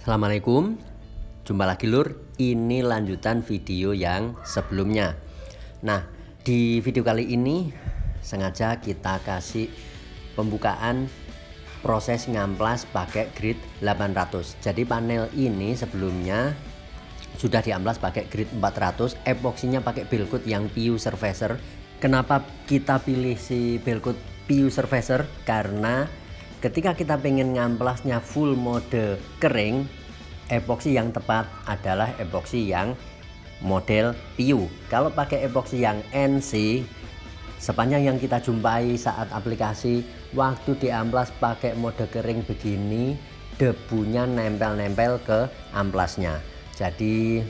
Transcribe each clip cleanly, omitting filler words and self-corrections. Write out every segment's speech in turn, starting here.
Assalamualaikum, jumpa lagi lur. Ini lanjutan video yang sebelumnya. Nah, di video kali ini sengaja kita kasih pembukaan proses ngamplas pakai grid 800. Jadi panel ini sebelumnya sudah diamplas pakai grid 400, epoksinya pakai Belcoat yang PU Surfacer. Kenapa kita pilih si Belcoat PU Surfacer? Karena ketika kita pengen ngamplasnya full mode kering, epoksi yang tepat adalah epoksi yang model PU. Kalau pakai epoksi yang NC, sepanjang yang kita jumpai saat aplikasi, waktu diamplas pakai mode kering begini, debunya nempel-nempel ke amplasnya. Jadi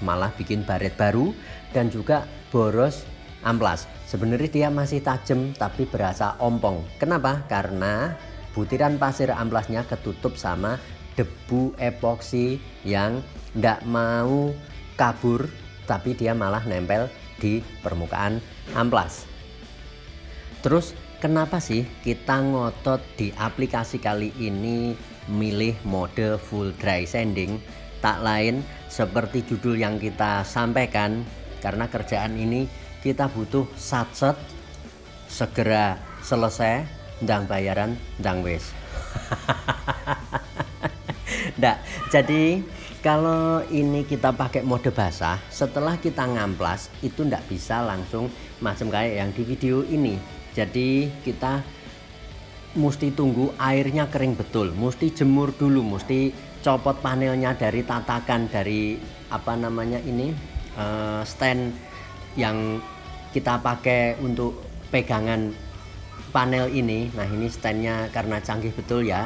malah bikin baret baru dan juga boros amplas. Sebenarnya dia masih tajam tapi berasa ompong. Kenapa? Karena butiran pasir amplasnya ketutup sama debu epoksi yang tidak mau kabur, tapi dia malah nempel di permukaan amplas. Terus kenapa sih kita ngotot di aplikasi kali ini milih mode full dry sanding? Tak lain seperti judul yang kita sampaikan, karena kerjaan ini kita butuh satset, segera selesai, ndang bayaran, ndang wis. Nggak, jadi kalau ini kita pakai mode basah, setelah kita ngamplas itu nggak bisa langsung macam kayak yang di video ini. Jadi kita mesti tunggu airnya kering betul, mesti jemur dulu, mesti copot panelnya dari tatakan, dari apa namanya ini, stand yang kita pakai untuk pegangan panel ini. Nah, ini standnya karena canggih betul ya.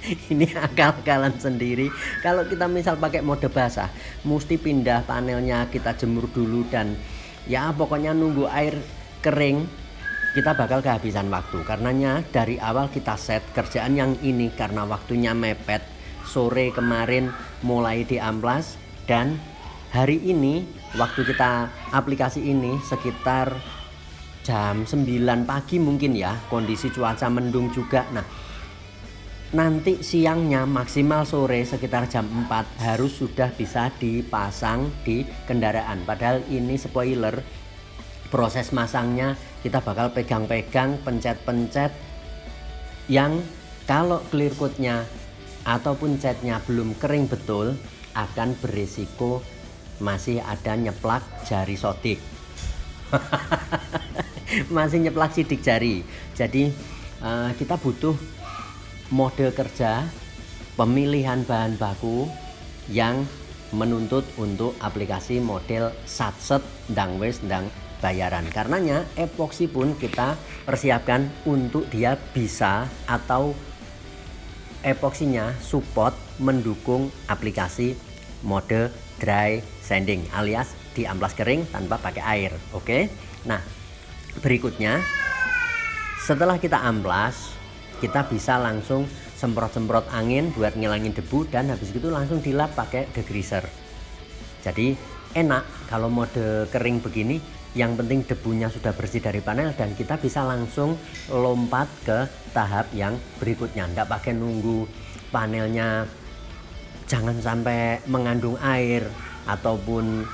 Ini akal-akalan sendiri. Kalau kita misal pakai mode basah, mesti pindah panelnya, kita jemur dulu, dan ya pokoknya nunggu air kering, kita bakal kehabisan waktu. Karenanya dari awal kita set kerjaan yang ini karena waktunya mepet. Sore kemarin mulai diamplas dan hari ini waktu kita aplikasi ini sekitar jam 9 pagi mungkin ya, kondisi cuaca mendung juga. Nah, nanti siangnya maksimal sore sekitar jam 4 harus sudah bisa dipasang di kendaraan. Padahal ini spoiler, proses masangnya kita bakal pegang-pegang, pencet-pencet, yang kalau clear coatnya ataupun catnya belum kering betul akan berisiko masih ada nyeplak jari sodik. Masih nyeplak sidik jari. Jadi kita butuh mode kerja, pemilihan bahan baku yang menuntut untuk aplikasi model satset ndang wis ndang bayaran. Karenanya epoksi pun kita persiapkan untuk dia bisa, atau epoksinya support mendukung aplikasi mode dry sanding alias diamplas kering tanpa pakai air. Oke. Nah, berikutnya setelah kita amplas, kita bisa langsung semprot-semprot angin buat ngilangin debu, dan habis itu langsung dilap pakai degreaser. Jadi enak kalau mode kering begini, yang penting debunya sudah bersih dari panel dan kita bisa langsung lompat ke tahap yang berikutnya. Nggak pakai nunggu panelnya jangan sampai mengandung air, ataupun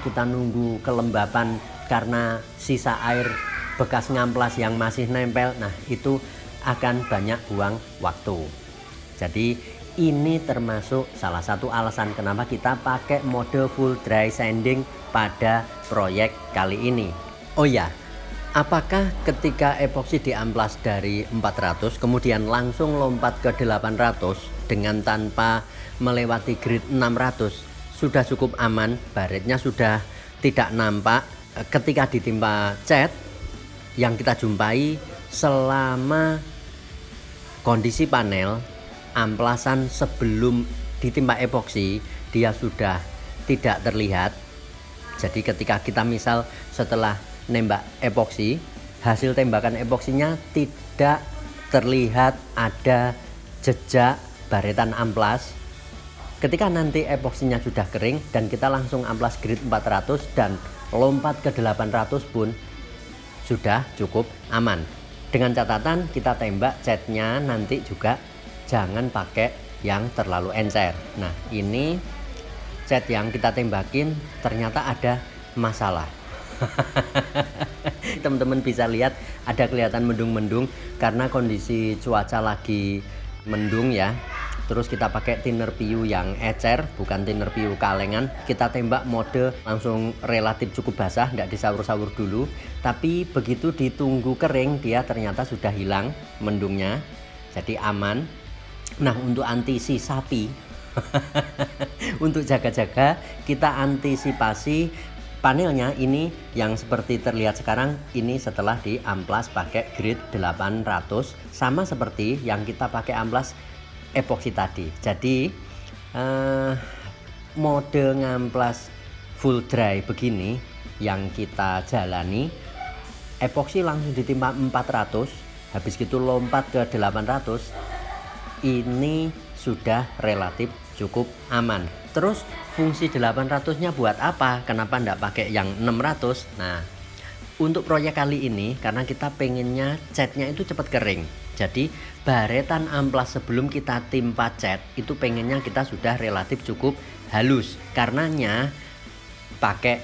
kita nunggu kelembapan karena sisa air bekas ngamplas yang masih nempel. Nah, itu akan banyak buang waktu. Jadi ini termasuk salah satu alasan kenapa kita pakai mode full dry sanding pada proyek kali ini. Oh ya, apakah ketika epoksi diamplas dari 400 kemudian langsung lompat ke 800 dengan tanpa melewati grid 600 sudah cukup aman, baretnya sudah tidak nampak ketika ditimpa cat? Yang kita jumpai selama kondisi panel amplasan sebelum ditimpa epoksi, dia sudah tidak terlihat. Jadi ketika kita misal setelah nembak epoksi, hasil tembakan epoksinya tidak terlihat ada jejak baretan amplas. Ketika nanti epoksinya sudah kering dan kita langsung amplas grid 400 dan lompat ke 800 pun sudah cukup aman. Dengan catatan kita tembak catnya nanti juga jangan pakai yang terlalu encer. Nah, ini cat yang kita tembakin ternyata ada masalah. Teman-teman bisa lihat ada kelihatan mendung-mendung karena kondisi cuaca lagi mendung ya. Terus kita pakai thinner PU yang ecer, bukan thinner PU kalengan. Kita tembak mode langsung relatif cukup basah, tidak disaur-saur dulu. Tapi begitu ditunggu kering, dia ternyata sudah hilang mendungnya. Jadi aman. Nah, untuk antisipasi sapi, untuk jaga-jaga, kita antisipasi panelnya ini yang seperti terlihat sekarang. Ini setelah diamplas pakai grid 800, sama seperti yang kita pakai amplas epoxy tadi. Jadi mode ngamplas full dry begini yang kita jalani, epoxy langsung ditimpa 400, habis gitu lompat ke 800. Ini sudah relatif cukup aman. Terus fungsi 800-nya buat apa? Kenapa enggak pakai yang 600? Nah, untuk proyek kali ini karena kita pengennya catnya itu cepat kering. Jadi baretan amplas sebelum kita timpa cat itu pengennya kita sudah relatif cukup halus. Karenanya pakai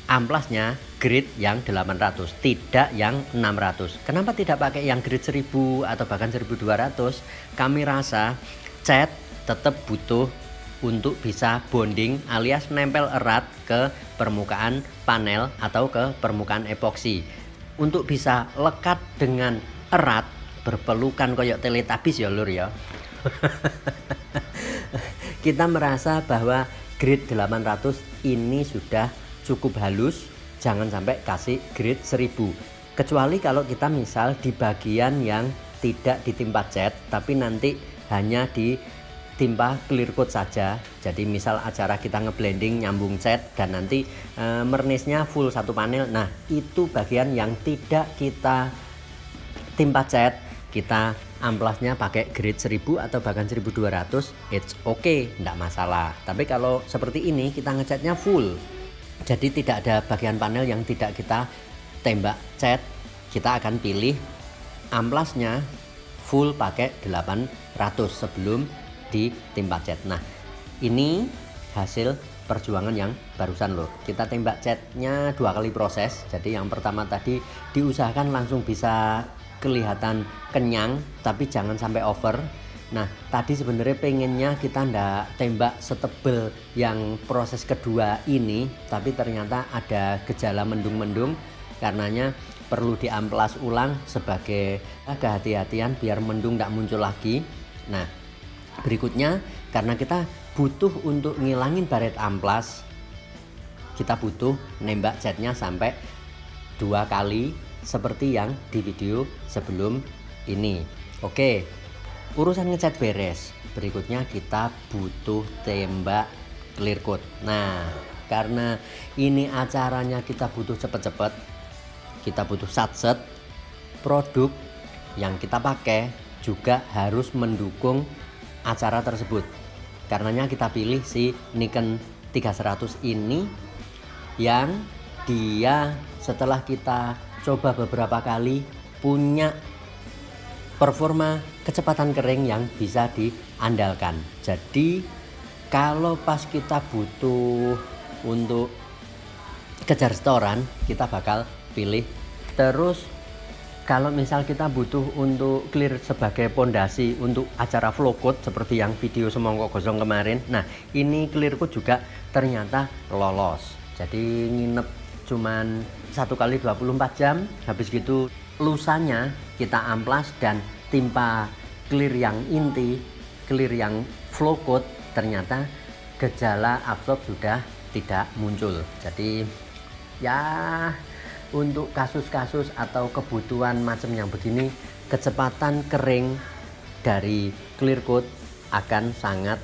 amplasnya grade yang 800, tidak yang 600. Kenapa tidak pakai yang grade 1000 atau bahkan 1200? Kami rasa cat tetap butuh untuk bisa bonding alias nempel erat ke permukaan panel atau ke permukaan epoksi. Untuk bisa lekat dengan erat, berpelukan koyok Teletubbies ya lur ya. Kita merasa bahwa grade 800 ini sudah cukup halus, jangan sampai kasih grade 1000. Kecuali kalau kita misal di bagian yang tidak ditimpa cat tapi nanti hanya ditimpa clear coat saja. Jadi misal acara kita ngeblending nyambung cat dan nanti mernisnya full satu panel. Nah, itu bagian yang tidak kita timpa cat, kita amplasnya pakai grade 1000 atau bahkan 1200, it's okay, enggak masalah. Tapi kalau seperti ini kita ngecatnya full, jadi tidak ada bagian panel yang tidak kita tembak cat, kita akan pilih amplasnya full pakai 800 sebelum ditimpa cat. Nah, ini hasil perjuangan yang barusan loh. Kita tembak catnya 2 kali proses. Jadi yang pertama tadi diusahakan langsung bisa kelihatan kenyang, tapi jangan sampai over. Nah, tadi sebenarnya pengennya kita ndak tembak setebel yang proses kedua ini, tapi ternyata ada gejala mendung-mendung, karenanya perlu diamplas ulang sebagai kehati-hatian biar mendung ndak muncul lagi. Nah, berikutnya karena kita butuh untuk ngilangin baret amplas, kita butuh nembak catnya sampai 2 kali seperti yang di video sebelum ini. Oke, urusan ngecat beres. Berikutnya kita butuh tembak clear coat. Nah, karena ini acaranya kita butuh cepet-cepet, kita butuh satset, produk yang kita pakai juga harus mendukung acara tersebut. Karenanya kita pilih si Nikon 300 ini yang dia setelah kita coba beberapa kali punya performa kecepatan kering yang bisa diandalkan. Jadi kalau pas kita butuh untuk kejar setoran, kita bakal pilih. Terus kalau misal kita butuh untuk clear sebagai pondasi untuk acara flow coat seperti yang video semongko gosong kemarin, nah ini clear coat juga ternyata lolos. Jadi nginep cuman 1 kali 24 jam, habis gitu lusanya kita amplas dan timpa clear yang inti, clear yang flow coat, ternyata gejala absorb sudah tidak muncul. Jadi ya untuk kasus-kasus atau kebutuhan macam yang begini, kecepatan kering dari clear coat akan sangat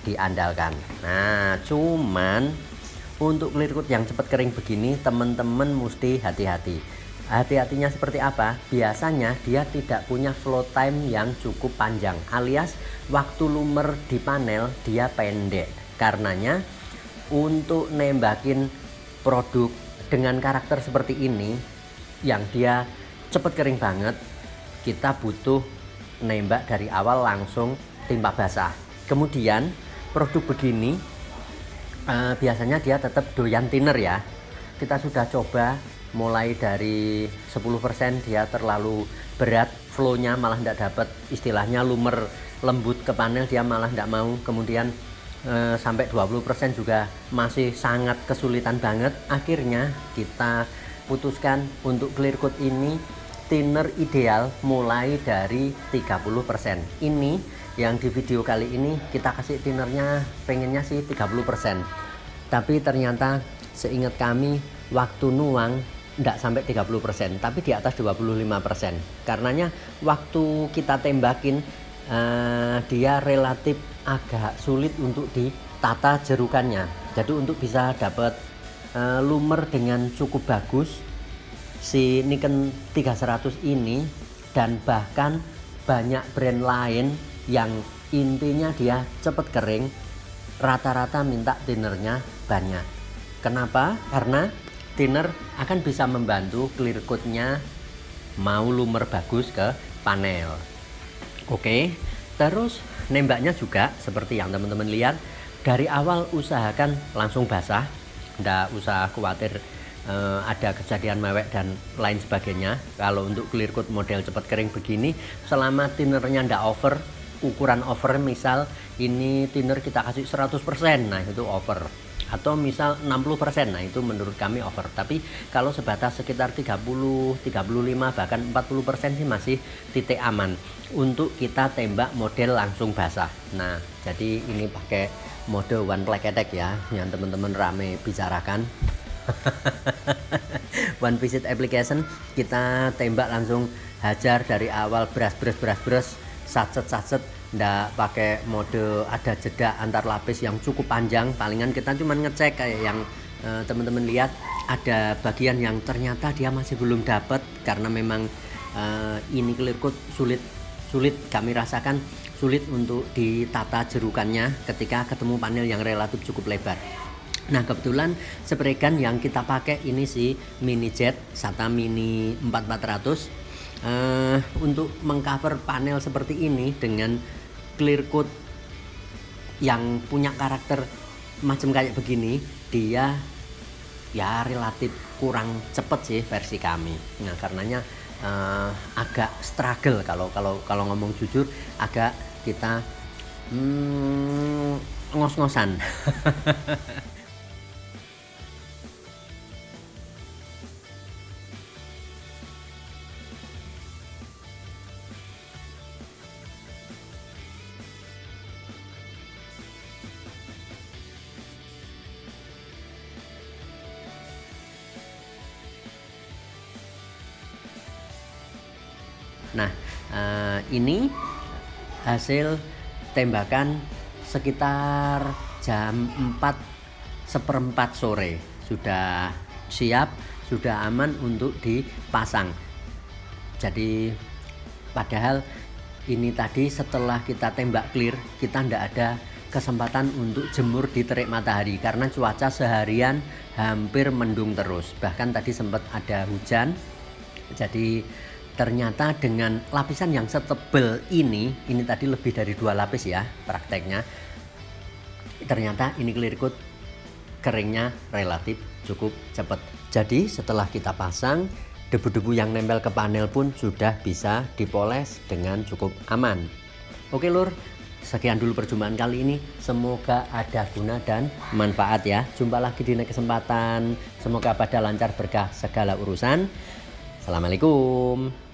diandalkan. Nah, cuman untuk clear coat yang cepat kering begini, teman-teman mesti hati-hati. Hati-hatinya seperti apa? Biasanya dia tidak punya flow time yang cukup panjang, alias waktu lumer di panel dia pendek. Karenanya untuk nembakin produk dengan karakter seperti ini yang dia cepat kering banget, kita butuh nembak dari awal langsung timpa basah. Kemudian produk begini biasanya dia tetap doyan thinner ya. Kita sudah coba mulai dari 10% dia terlalu berat, flow-nya malah tidak dapat, istilahnya lumer lembut ke panel dia malah tidak mau. Kemudian sampai 20% juga masih sangat kesulitan banget. Akhirnya kita putuskan untuk clear coat ini thinner ideal mulai dari 30%. Ini yang di video kali ini kita kasih thinnernya pengennya sih 30%. Tapi ternyata seingat kami waktu nuang tidak sampai 30%, tapi di atas 25%. Karenanya waktu kita tembakin dia relatif agak sulit untuk ditata jerukannya. Jadi untuk bisa dapat lumer dengan cukup bagus si Nikon 3100 ini, dan bahkan banyak brand lain yang intinya dia cepet kering, rata-rata minta thinnernya banyak. Kenapa? Karena thinner akan bisa membantu clear coat-nya mau lumer bagus ke panel. Oke, terus nembaknya juga seperti yang teman-teman lihat, dari awal usahakan langsung basah, nggak usah khawatir ada kejadian mewek dan lain sebagainya. Kalau untuk clear coat model cepat kering begini, selama thinnernya nggak over, ukuran over, misal ini thinner kita kasih 100%, nah itu over. Atau misal 60%, nah itu menurut kami over. Tapi kalau sebatas sekitar 30, 35, bahkan 40% sih masih titik aman untuk kita tembak model langsung basah. Nah, jadi ini pakai mode one flag attack ya, yang teman-teman rame bicarakan. One visit application, kita tembak langsung hajar dari awal, bras, sacet, ndak pakai mode ada jeda antar lapis yang cukup panjang. Palingan kita cuma ngecek kayak yang teman-teman lihat, ada bagian yang ternyata dia masih belum dapat karena memang ini clear coat sulit kami rasakan, sulit untuk ditata jerukannya ketika ketemu panel yang relatif cukup lebar. Nah, kebetulan spray gun yang kita pakai ini si Mini Jet SATA Mini 4400 untuk mengcover panel seperti ini dengan clear coat yang punya karakter macam kayak begini, dia ya relatif kurang cepet sih versi kami. Nah, karenanya agak struggle kalau ngomong jujur, agak kita ngos-ngosan. Nah, ini hasil tembakan sekitar jam 4:04 sore. Sudah siap, sudah aman untuk dipasang. Jadi padahal ini tadi setelah kita tembak clear, kita ndak ada kesempatan untuk jemur di terik matahari karena cuaca seharian hampir mendung terus. Bahkan tadi sempat ada hujan. Jadi ternyata dengan lapisan yang setebal ini tadi lebih dari 2 lapis ya prakteknya, ternyata ini clear coat keringnya relatif cukup cepat. Jadi setelah kita pasang, debu-debu yang nempel ke panel pun sudah bisa dipoles dengan cukup aman. Oke lur, sekian dulu perjumpaan kali ini, semoga ada guna dan manfaat ya. Jumpa lagi di next kesempatan, semoga pada lancar berkah segala urusan. Assalamualaikum.